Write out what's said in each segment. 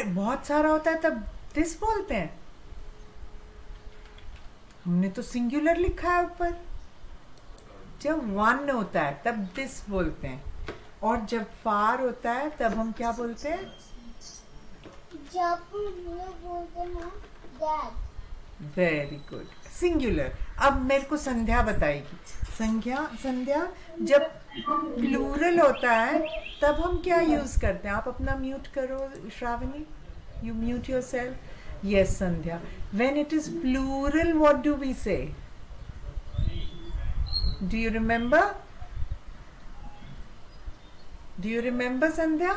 बहुत सारा होता है तब दिस बोलते हैं। हमने तो सिंगुलर लिखा है ऊपर। जब वन होता है तब दिस बोलते हैं, और जब फार होता है तब हम क्या बोलते हैं? जब बोलते हैं दैट। Very good, singular. अब मेरे को संध्या बताएगी। संध्या, जब प्लूरल होता है तब हम क्या यूज करते हैं? आप अपना म्यूट करो Shravani, you mute yourself. Yes Sandhya, when it is plural what do we say? Do you remember? Do you remember Sandhya?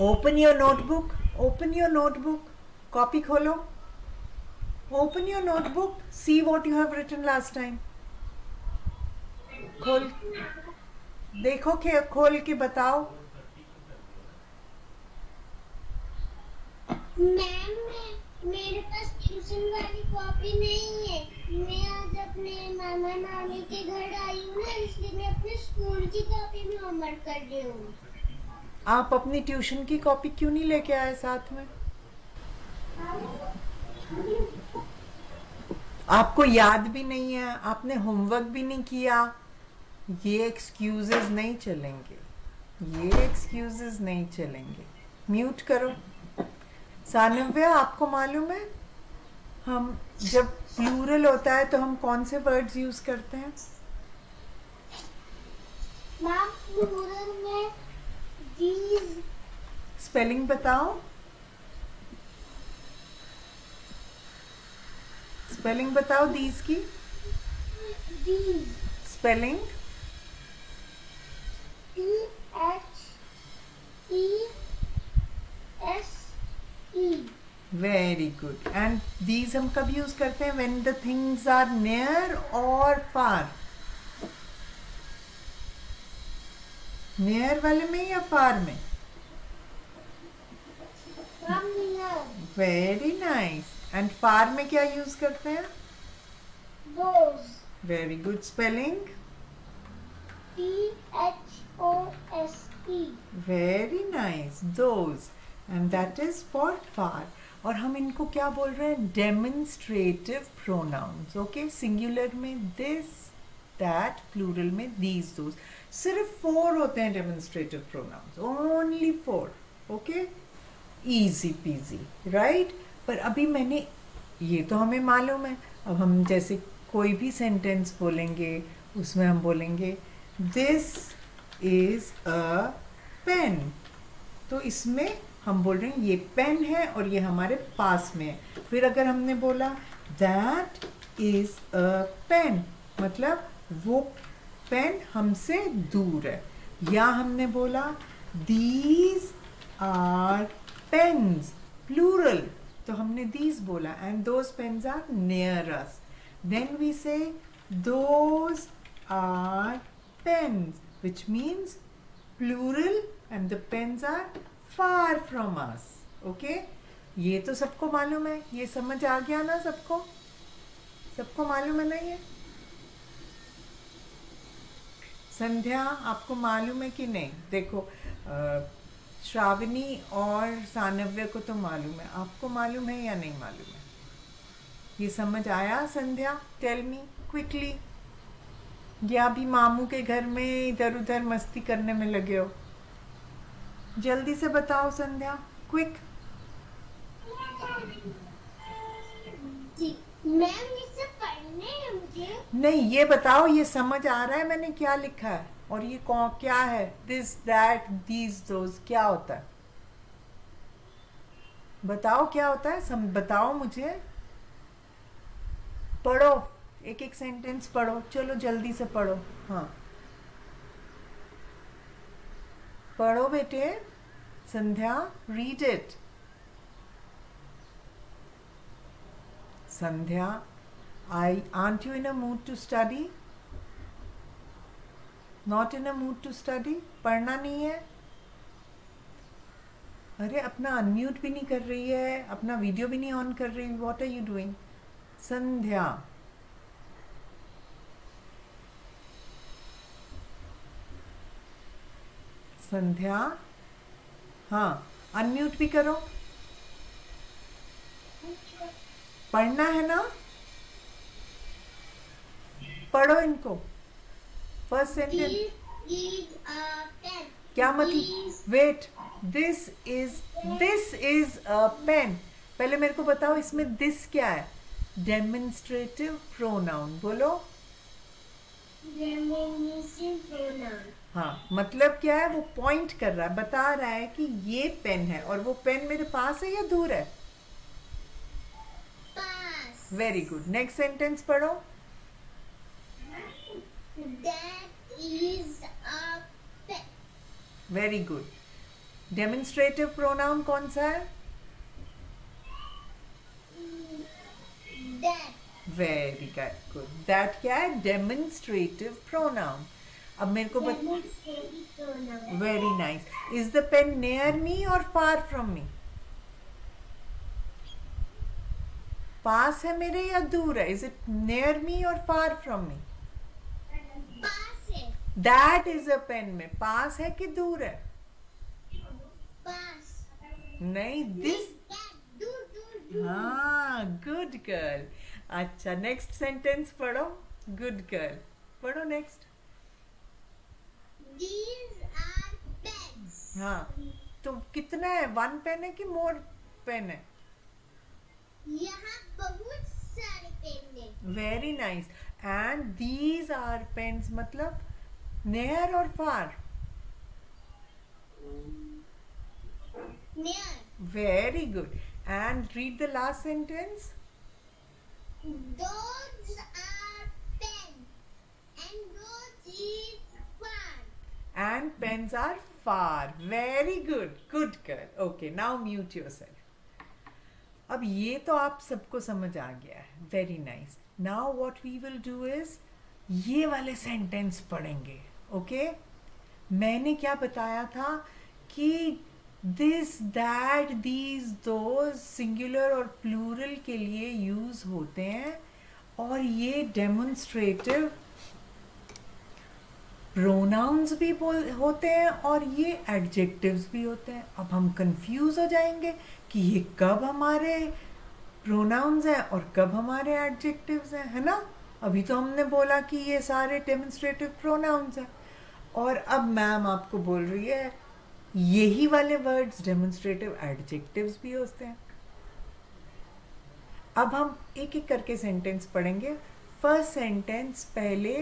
Open your notebook, open your notebook, copy खोलो, open your notebook, see what you have written last time. खोल देखो, खोल के बताओ। Ma'am मेरे पास tuition वाली copy नहीं है। मैं आज अपने मामा मामी के घर आई हूँ ना, इसलिए मैं अपने स्कूल की कॉपी में होमवर्क कर रही हूँ। आप अपनी ट्यूशन की कॉपी क्यों नहीं लेके आए साथ में? आपको याद भी नहीं है, आपने होमवर्क भी नहीं किया। ये एक्सक्यूजेस नहीं चलेंगे, ये एक्सक्यूजेस नहीं चलेंगे। म्यूट करो। सानव्या, आपको मालूम है हम जब प्लूरल होता है तो हम कौन से वर्ड्स यूज करते हैं? मैम प्लूरल में these। स्पेलिंग बताओ, स्पेलिंग बताओ दीज की। these spelling THESE। Very good. And these हम कब यूज करते हैं? When the things are near और फार। नियर वाले में या फार में? Very nice. एंड फार में क्या यूज करते हैं? those। Very good. Spelling THOSE। Very nice, those. And that is for far. और हम इनको क्या बोल रहे हैं? Demonstrative pronouns. ओके, सिंगुलर में दिस दैट, प्लूरल में दीज दोज। सिर्फ 4 होते हैं demonstrative pronouns, only 4। Okay, easy peasy, right. पर अभी मैंने, ये तो हमें मालूम है। अब हम जैसे कोई भी सेंटेंस बोलेंगे उसमें हम बोलेंगे दिस इज अ पेन। तो इसमें हम बोल रहे हैं ये पेन है और ये हमारे पास में है। फिर अगर हमने बोला दैट इज अ पेन, मतलब वो पेन हमसे दूर है। या हमने बोला दीज आर पेन्स, प्लूरल, तो हमने दीज बोला, and those pens are near us. Then we say those are pens, which means plural and the pens are far from us. Okay? ये तो सबको मालूम है, ये समझ आ गया ना सबको? सबको मालूम है ना ये? संध्या, आपको मालूम है कि नहीं? देखो, श्रावणी और सानव्य को तो मालूम है, आपको मालूम है या नहीं मालूम है? ये समझ आया संध्या? Tell me quickly. या भी मामू के घर में इधर उधर मस्ती करने में लगे हो? जल्दी से बताओ संध्या, क्विक। मैम ये सब पढ़ने हैं मुझे? नहीं, ये बताओ ये समझ आ रहा है मैंने क्या लिखा है? और ये कौन क्या है? दिस दैट दीज दोज क्या होता है? बताओ क्या होता है, बताओ मुझे। पढ़ो, एक एक सेंटेंस पढ़ो, चलो जल्दी से पढ़ो। हाँ पढ़ो बेटे। Sandhya, read it. Sandhya, aren't you in a mood to study? Not in a mood to study? पढ़ना नहीं है? अरे अपना अनम्यूट भी नहीं कर रही है, अपना वीडियो भी नहीं ऑन कर रही। What are you doing? Sandhya, Sandhya, हाँ अनम्यूट भी करो, पढ़ना है ना, पढ़ो इनको। फर्स्ट सेंटेंस क्या मतलब, wait, this is a pen. पहले मेरे को बताओ इसमें दिस क्या है, डेमोन्स्ट्रेटिव प्रोनाउन, बोलो। हाँ मतलब क्या है, वो पॉइंट कर रहा है, बता रहा है कि ये पेन है, और वो पेन मेरे पास है या दूर है? पास। वेरी गुड, नेक्स्ट सेंटेंस पढ़ो। That is a pen. Very good, demonstrative pronoun कौन सा है? That. वेरी गुड, दैट क्या है, डेमोन्स्ट्रेटिव प्रोनाउन। अब मेरे को Demonstrative pronoun. Very nice, is the pen near me और फार फ्रॉम मी? पास है मेरे या दूर है? इज इट नियर मी और फार फ्रॉम मी? पास है. दैट इज अ पेन में पास है कि दूर है? पास. नहीं, दिस, दूर दूर दूर. हाँ गुड गर्ल। अच्छा नेक्स्ट सेंटेंस पढ़ो, गुड गर्ल, पढ़ो नेक्स्ट। These are pens. हाँ तो कितना है, वन पेन है कि मोर पेन है? यहाँ बहुत सारे पेन हैं. Very nice, and these are pens मतलब नियर और far? Near. Very good, and read the last sentence. Those are pens. And those is far. And pens are far. Very good. Good girl. Okay, now mute yourself. अब ये तो आप सबको समझ आ गया है. Very nice. Now what we will do is ये वाले सेंटेंस पढ़ेंगे. Okay? मैंने क्या बताया था कि this, that, these, those singular और प्लूरल के लिए यूज होते हैं, और ये डेमोन्स्ट्रेटिव प्रोनाउंस भी होते हैं, और ये एडजेक्टिव्स भी होते हैं. अब हम कंफ्यूज हो जाएंगे कि ये कब हमारे प्रोनाउंस हैं और कब हमारे एडजेक्टिव्स हैं, है ना? अभी तो हमने बोला कि ये सारे डेमोन्स्ट्रेटिव प्रोनाउंस हैं, और अब मैम आपको बोल रही है यही वाले वर्ड्स डेमोन्स्ट्रेटिव एडजेक्टिव्स भी होते हैं. अब हम एक एक करके सेंटेंस पढ़ेंगे. फर्स्ट सेंटेंस पहले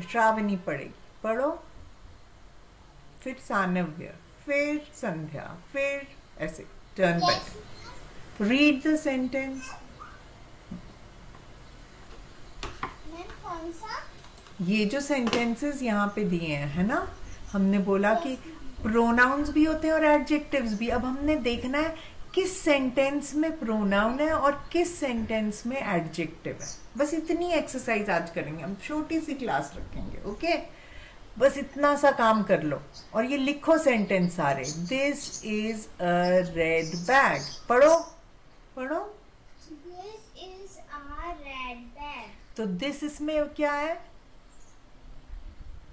श्रावणी पढ़ेगी, पढ़ो, फिर सानव्य, फिर संध्या, फिर ऐसे turn back. Read the sentence. Ma'am कौन सा? ये जो सेंटेंसेस यहाँ पे दिए हैं, है ना, हमने बोला कि प्रोनाउंस भी होते हैं और एडजेक्टिव्स भी. अब हमने देखना है किस सेंटेंस में प्रोनाउन है और किस सेंटेंस में एडजेक्टिव है. बस इतनी एक्सरसाइज आज करेंगे हम, छोटी सी क्लास रखेंगे. ओके, बस इतना सा काम कर लो और ये लिखो सेंटेंस सारे. This is a red bag. पढ़ो पढ़ो. This is a red bag. तो दिस इसमें क्या है?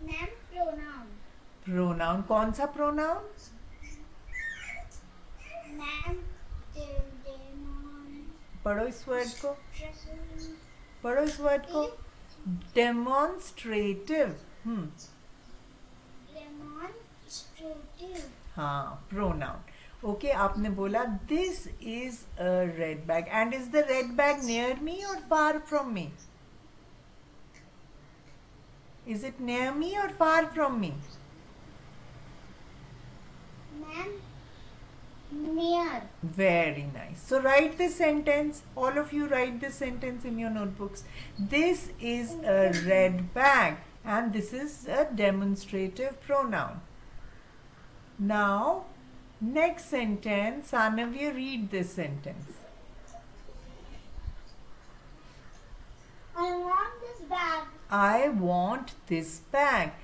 Ma'am pronoun. प्रोनाउन. कौन सा प्रोनाउन? मैम पढ़ो इस वर्ड को, पढ़ो इस वर्ड को. डेमोन्स्ट्रेटिव. Demonstrative. हाँ, प्रोनाउन. ओके, आपने बोला this is a red bag. And is the red bag near me और far from me? Is it near me और far from me? Ma'am, near. Very nice. So write this sentence. All of you write this sentence in your notebooks. This is a red bag, and this is a demonstrative pronoun. Now, next sentence. Sanavya, read this sentence. I want this bag. I want this bag.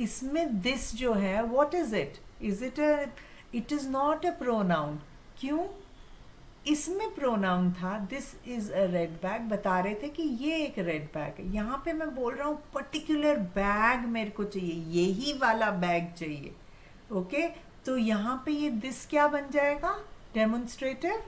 इसमें this जो है, what is it? Is it a? It is not a pronoun. क्यों? इसमें pronoun था. This is a red bag. बता रहे थे कि ये एक रेड बैग है. यहाँ पे मैं बोल रहा हूँ पर्टिकुलर बैग मेरे को चाहिए, यही वाला बैग चाहिए. ओके, तो यहाँ पे ये दिस क्या बन जाएगा? Demonstrative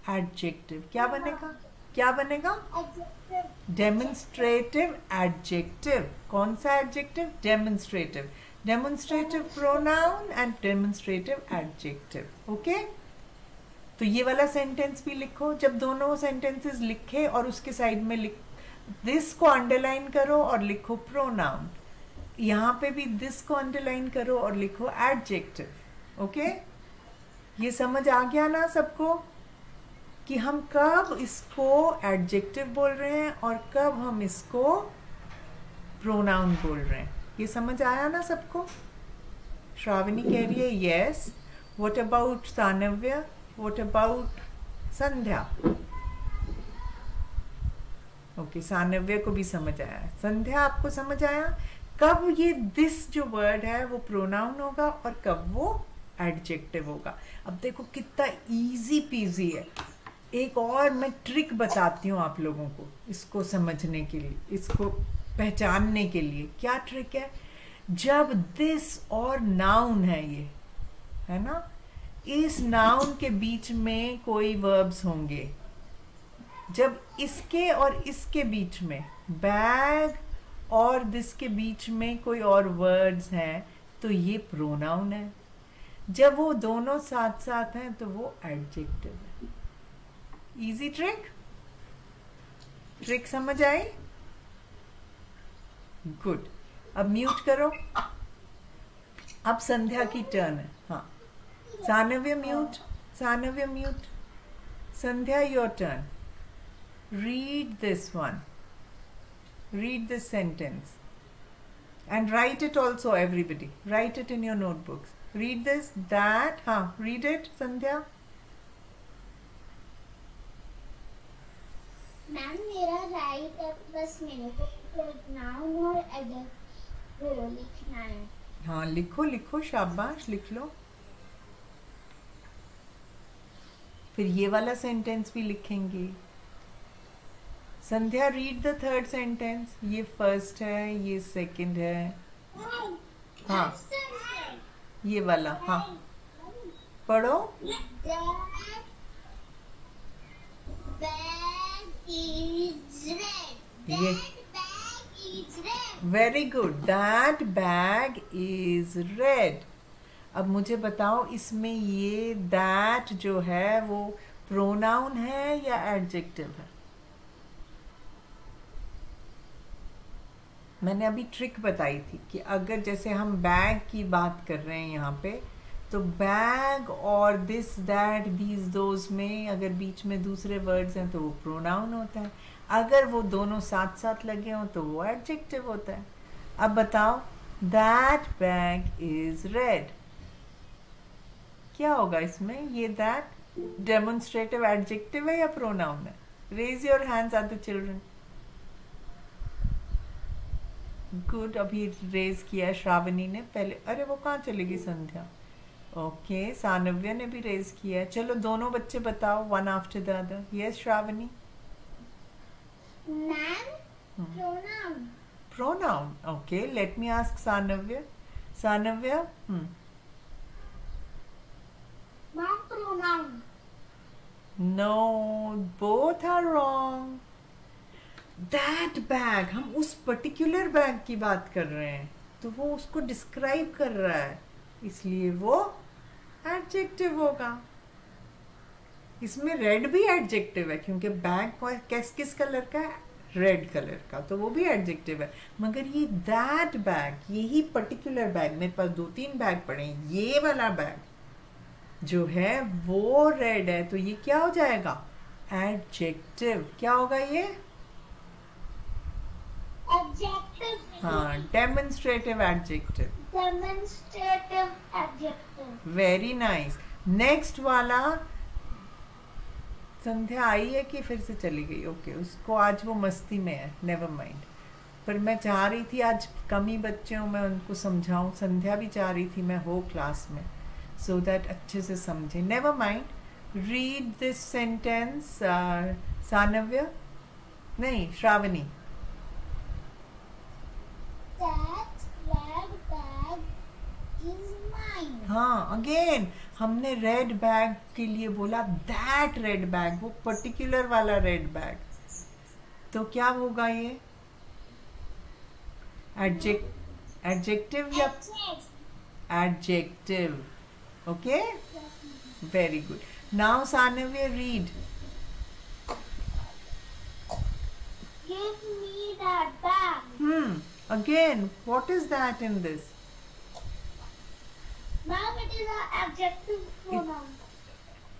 adjective. क्या बनेगा? क्या बनेगा? adjective, demonstrative adjective. कौन सा adjective? Demonstrative. Demonstrative pronoun and demonstrative adjective. Okay, तो ये वाला सेंटेंस भी लिखो। जब दोनों सेंटेंसेस लिखे और उसके साइड में दिस को अंडरलाइन करो और लिखो प्रोनाउन। यहाँ पे भी दिस को अंडरलाइन करो और लिखो एडजेक्टिव। ओके, ये समझ आ गया ना सबको कि हम कब इसको एडजेक्टिव बोल रहे हैं और कब हम इसको प्रोनाउन बोल रहे हैं? ये समझ आया ना सबको? श्रावणी कह रही है yes. What about Sanvya? What about Sandhya? Okay, Sanvya को भी समझ आया। संध्या, आपको समझ आया कब ये दिस जो वर्ड है वो प्रोनाउन होगा और कब वो एडजेक्टिव होगा? अब देखो कितना इजी पीजी है। एक और मैं ट्रिक बताती हूँ आप लोगों को इसको समझने के लिए, इसको पहचानने के लिए। क्या ट्रिक है? जब दिस और नाउन है, ये है ना, इस नाउन के बीच में कोई वर्ब्स होंगे, जब इसके और इसके बीच में, बैग और दिस के बीच में कोई और वर्ड्स हैं, तो ये प्रोनाउन है। जब वो दोनों साथ साथ हैं तो वो एडजेक्टिव है। Easy trick? ट्रिक समझ आई? गुड। अब म्यूट करो। अब संध्या की टर्न है। हाँ, Sanvya mute, Sanvya mute. Sandhya, your turn. Read this one. Read this sentence. And write it also, everybody. Write it in your notebooks. Read this, that. Read it, Sandhya. Ma'am मेरा right है, बस मेरे को नाउन और एडजेक्टिव लिखना है। हाँ, लिखो लिखो, शाबाश, लिख लो। फिर ये वाला सेंटेंस भी लिखेंगे। संध्या, रीड द थर्ड सेंटेंस। ये फर्स्ट है, ये सेकंड है। हाँ, ये वाला। हाँ, पढ़ो। ये very good. That bag is red. अब मुझे बताओ, इसमें ये दैट जो है वो प्रोनाउन है या एडजेक्टिव है? मैंने अभी ट्रिक बताई थी कि अगर जैसे हम बैग की बात कर रहे हैं यहाँ पे, तो बैग और दिस, दैट, दीज, दोज में अगर बीच में दूसरे वर्ड्स हैं तो वो प्रोनाउन होता है। अगर वो दोनों साथ साथ लगे हों तो वो एडजेक्टिव होता है। अब बताओ, दैट बैग इज रेड, क्या होगा इसमें? ये दैट डेमोन्स्ट्रेटिव एडजेक्टिव है या प्रोनाउन है? Raise your hands at the children. Good, अभी रेज किया है श्रावणी ने पहले। अरे वो कहाँ चलेगी? संध्या। ओके, सानव्य ने भी रेज किया है। चलो दोनों बच्चे बताओ, one after the other. Yes Shravani. Ma'am pronoun. Pronoun, okay. Let me ask Sanvya. Sanvya. Ma'am pronoun. No, both are wrong. That bag, हम उस पर्टिकुलर बैग की बात कर रहे हैं, तो वो उसको डिस्क्राइब कर रहा है, इसलिए वो एडजेक्टिव होगा। इसमें रेड भी एडजेक्टिव है क्योंकि बैग किस कलर का है? रेड कलर का, तो वो भी एडजेक्टिव है। मगर ये दैट बैग, यही पर्टिकुलर बैग, मेरे पास 2-3 बैग पड़े हैं, ये वाला बैग जो है वो रेड है, तो ये क्या हो जाएगा? एडजेक्टिव। क्या होगा ये? एडजेक्टिव। हाँ, demonstrative adjective. Demonstrative adjective. Very nice. Next वाला संध्या आई है कि फिर से चली गई? ओके, उसको आज वो मस्ती में है, नेवर माइंड। पर मैं चाह रही थी आज कम ही बच्चे हूँ, मैं उनको समझाऊँ। संध्या भी चाह रही थी मैं हो क्लास में, सो दैट अच्छे से समझे। Never mind. Read this sentence. Sanvya, नहीं Shravani. That red bag is mine. हाँ, अगेन हमने रेड बैग के लिए बोला दैट रेड बैग, वो पर्टिकुलर वाला रेड बैग। तो क्या होगा ये? एडजेक्टिव या adjective? Okay, very good. Now Sanvya, read. Give me that bag. Again, what is that in this? Ma'am, it is an adjective pronoun.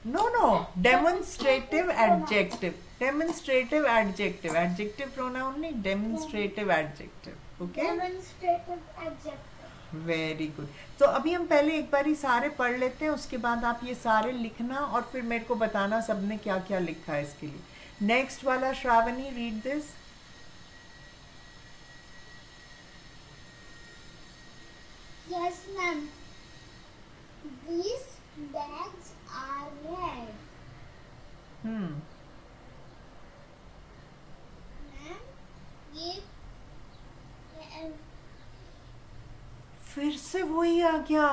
No, demonstrative adjective. Demonstrative adjective. Adjective pronoun नहीं, demonstrative adjective. Okay? Demonstrative adjective. Very good. तो अभी हम पहले एक बार ही सारे पढ़ लेते हैं, उसके बाद आप ये सारे लिखना और फिर मेरे को बताना सबने क्या क्या लिखा है इसके लिए। नेक्स्ट वाला Shravani, read this. Yes, ma'am. These bags are red. Ma'am, ये फिर से वही आ गया।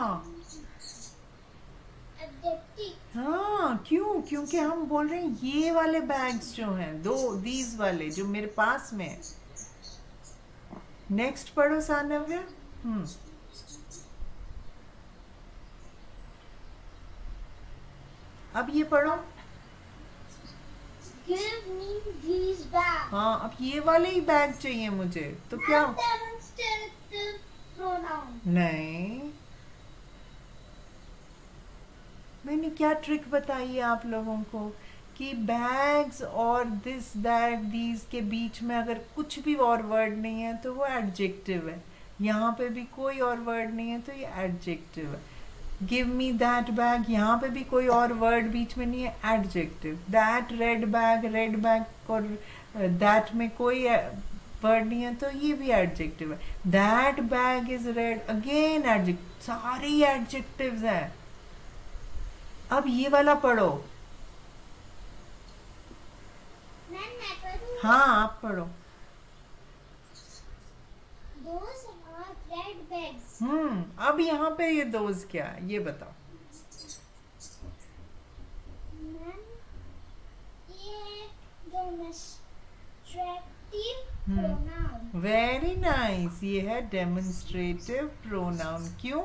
adjective. हाँ, क्यों? क्योंकि हम बोल रहे हैं ये वाले बैग्स जो हैं, दीज वाले जो मेरे पास में है। नेक्स्ट पढ़ो सानव्य। अब ये पढ़ो। Give me these bags. हाँ, अब ये वाले ही बैग चाहिए मुझे। तो क्या? Demonstrative pronoun. नहीं, मैंने क्या ट्रिक बताई है आप लोगों को कि बैग्स और दिस दैट दीज के बीच में अगर कुछ भी और वर्ड नहीं है तो वो एडजेक्टिव है। यहाँ पे भी कोई और वर्ड नहीं है तो ये एडजेक्टिव है। गिव मी दैट बैग, यहाँ पे भी कोई और वर्ड बीच में नहीं है, एडजेक्टिव। दैट रेड बैग और दैट में कोई वर्ड नहीं है तो ये भी एडजेक्टिव है। That bag is red, again adjective. सारे एडजेक्टिव्स हैं। अब ये वाला पढ़ो। मैं पढ़ूं? हाँ, आप पढ़ो। Those are red bags. अब यहाँ पे ये दोज क्या है ये बताओ। मैम, ये demonstrative pronoun. वेरी नाइस, ये है डेमोन्स्ट्रेटिव प्रोनाउन। क्यों?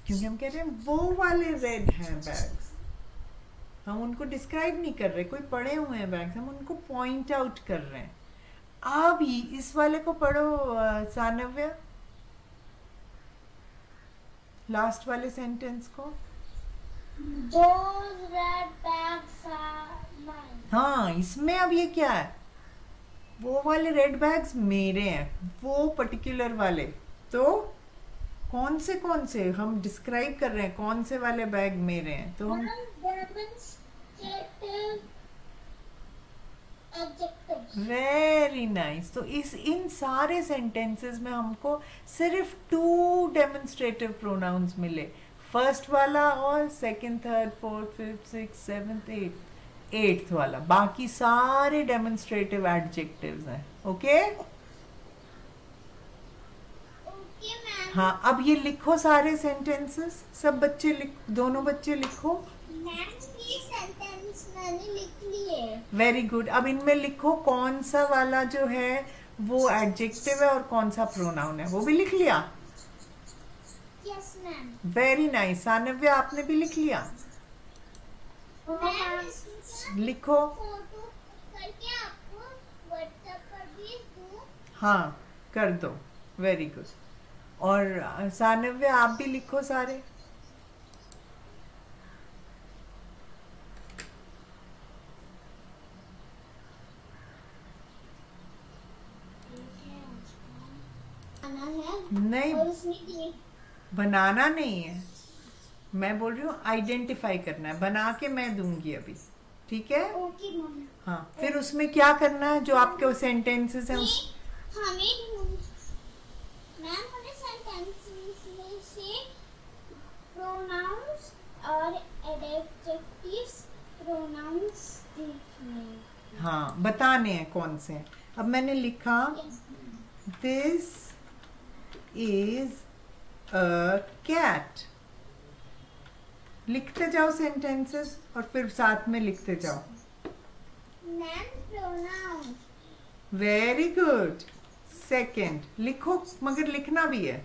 क्योंकि हम कह रहे हैं वो वाले रेड हैं बैग्स, हम उनको डिस्क्राइब नहीं कर रहे, कोई पड़े हुए हैं बैग्स, हम उनको पॉइंट आउट कर रहे हैं। अभी इस वाले को पढ़ो सानव्य, लास्ट वाले सेंटेंस को। Those red bags are mine. हाँ, इसमें अब ये क्या है? वो वाले रेड बैग्स मेरे हैं, वो पर्टिकुलर वाले। तो कौन से हम डिस्क्राइब कर रहे हैं, कौन से वाले बैग मेरे हैं? तो हम Demonstrative adjectives. Very nice. तो इन सारे सेंटेंसेस में हमको सिर्फ 2 डेमोन्स्ट्रेटिव प्रोनाउंस मिले, फर्स्ट वाला और second, third, fourth, fifth, six, seventh, eighth वाला। बाकी सारे डेमोन्स्ट्रेटिव एडजेक्टिव्स हैं। ओके? Okay, ma'am. हाँ, अब ये लिखो सारे सेंटेंसेस, सब बच्चे दोनों बच्चे लिखो। मैम, ये सेंटेंस मैंने लिख लिए। Very good. अब इनमें लिखो कौन सा वाला जो है वो एडजेक्टिव है और कौन सा प्रोनाउन है, वो भी लिख लिया? Yes, ma'am. Very nice. सानव्य, आपने भी लिख लिया? मैम, लिखो। फोटो करके आपको व्हाट्सएप पर भेज दूं? हाँ, कर दो। Very good. और सानव्य, आप भी लिखो सारे। नहीं, और उसमें बनाना नहीं है, मैं बोल रही हूँ आइडेंटिफाई करना है, बना के मैं दूंगी अभी, ठीक है? Okay mummy. हाँ, फिर उसमें क्या करना है जो आपके सेंटेंसेस हैं मैम, हमें सेंटेंसेस में से प्रोनाउंस और एडजेक्टिव्स प्रोनाउंस देखने। हाँ, बताने हैं कौन से हैं। अब मैंने लिखा दिस इज अ कैट। लिखते जाओ सेंटेंसेस और फिर साथ में लिखते जाओ. Ma'am pronoun. Very good. Second लिखो, मगर लिखना भी है.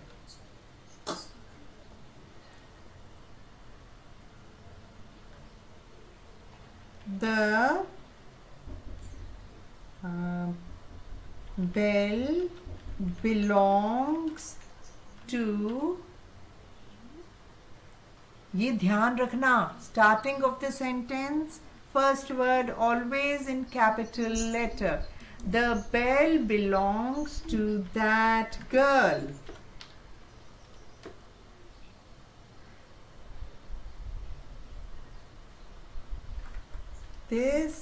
The bell belongs to. ये ध्यान रखना, starting of the sentence, first word always in capital letter. The bell belongs to that girl. This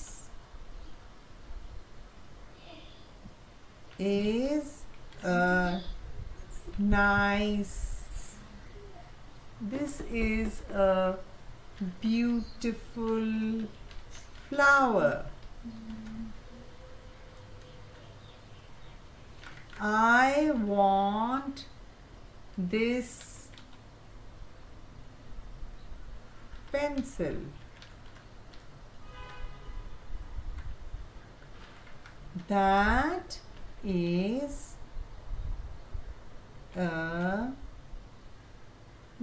is a nice. This is a beautiful flower. I want this pencil. That is a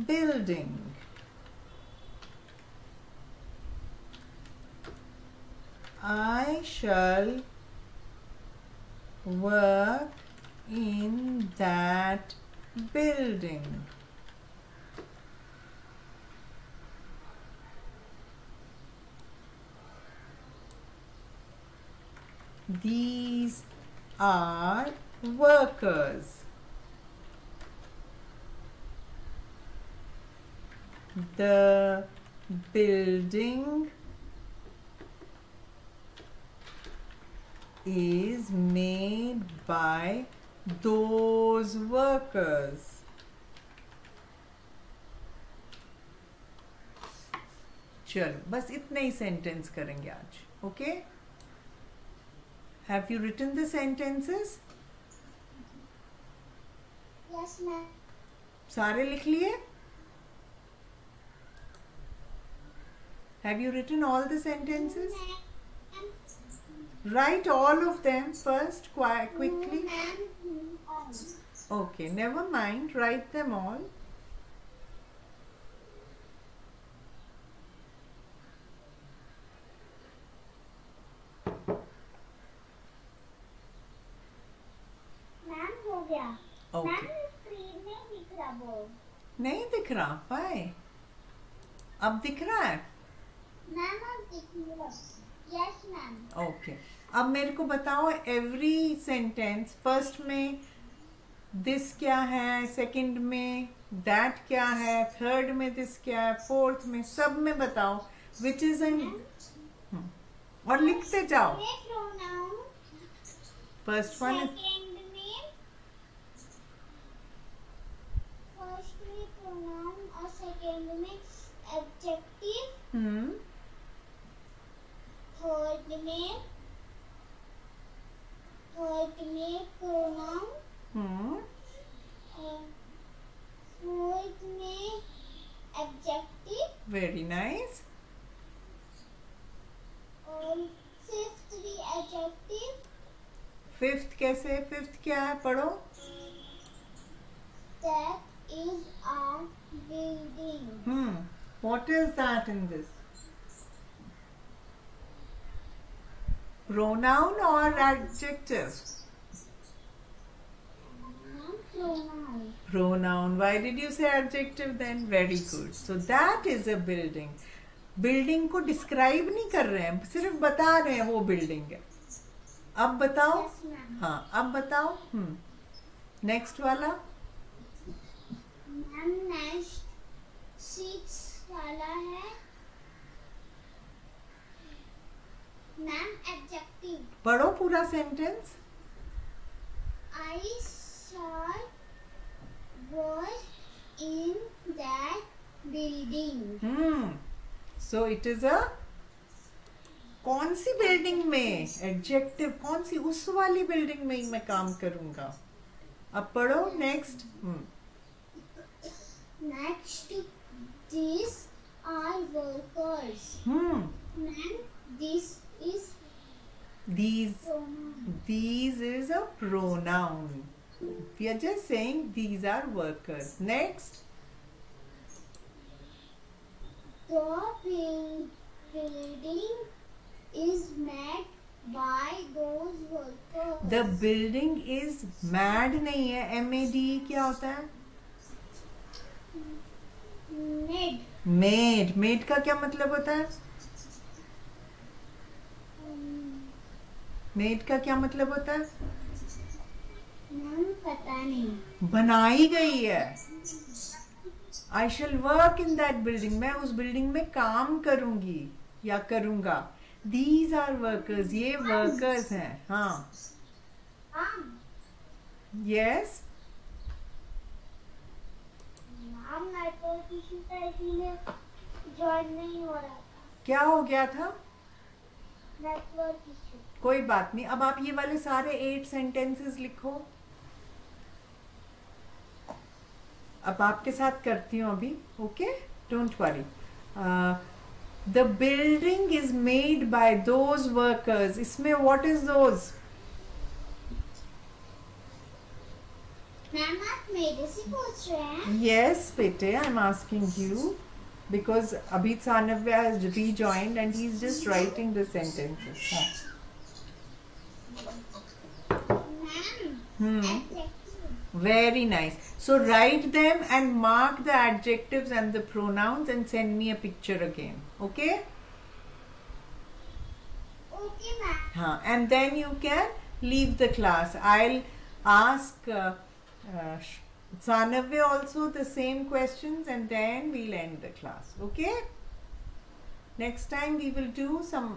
building. I shall work in that building. These are workers. The building is made by those workers. चलो बस इतने ही sentence करेंगे आज. Okay? Have you written the sentences? Yes, ma'am. सारे लिख लिए? Have you written all the sentences? Write all of them first, quickly. Okay, never mind. Write them all. Ma'am हो गया. Okay. मैम स्क्रीन में दिख रहा बोर्ड. नहीं दिख रहा. Why? अब दिख रहा है. मैम अब दिख रहा. Yes ma'am. ओके. अब मेरे को बताओ एवरी सेंटेंस, फर्स्ट में दिस क्या है, सेकंड में दैट क्या है, थर्ड में दिस क्या है, फोर्थ में, सब में बताओ विच इज एन. और लिखते जाओ. प्रोनाउन. First one. सेकंड में फर्स्ट में प्रोनाउन और सेकंड में एडजेक्टिव. थर्ड में प्रोनाउन. फोर्थ में एडजेक्टिव. Very nice. और फिफ्थ भी एडजेक्टिव. फिफ्थ कैसे? फिफ्थ क्या है? पढ़ो. That is a building. What is that in this? Pronoun or adjective? Pronoun. Pronoun. Why did you say adjective then? Very good. So that is a building. Building को describe नहीं कर रहे हैं, सिर्फ बता रहे हैं वो building है. अब बताओ. Yes, ma'am. हाँ, अब बताओ. नेक्स्ट वाला. मैम नेक्स्ट 6 वाला है. Ma'am adjective. पढ़ो पूरा sentence. I shall work in that building. So it is a. कौन सी बिल्डिंग में? एडजेक्टिव. कौन सी? उस वाली बिल्डिंग में ही मैं काम करूंगा. अब पढ़ो next. Next, these are workers. Ma'am, This is these pronoun. these is a pronoun. We are just saying these are workers. Next. The building is made by those workers. The building is mad नहीं है. MAD क्या होता है? Made. Made. Made का क्या मतलब होता है? Made का क्या मतलब होता है? नाम पता नहीं. बनाई गई है. I shall work in that building. मैं उस बिल्डिंग में काम करूंगी या करूंगा. These are workers. ये workers हैं. हाँ. Yes. नाम नेटवर्क इशू था इसलिए ज्वाइन नहीं हो रहा था. क्या हो गया था? Network issue. कोई बात नहीं. अब आप ये वाले सारे 8 sentences लिखो. अब आपके साथ करती हूँ अभी. Okay, don't worry. The building is made by those workers. इसमें व्हाट इज दोज? मैम आप मेरे से पूछ रहे हैं? यस बेटे, I am asking you because अभी Sanvya has rejoined and he is just writing the sentences. Ma'am Very nice. So write them and mark the adjectives and the pronouns and send me a picture again. Okay? Okay ma'am. हाँ, and then you can leave the class. I'll ask Sanavya also the same questions and then we'll end the class. Okay? Next time we will do some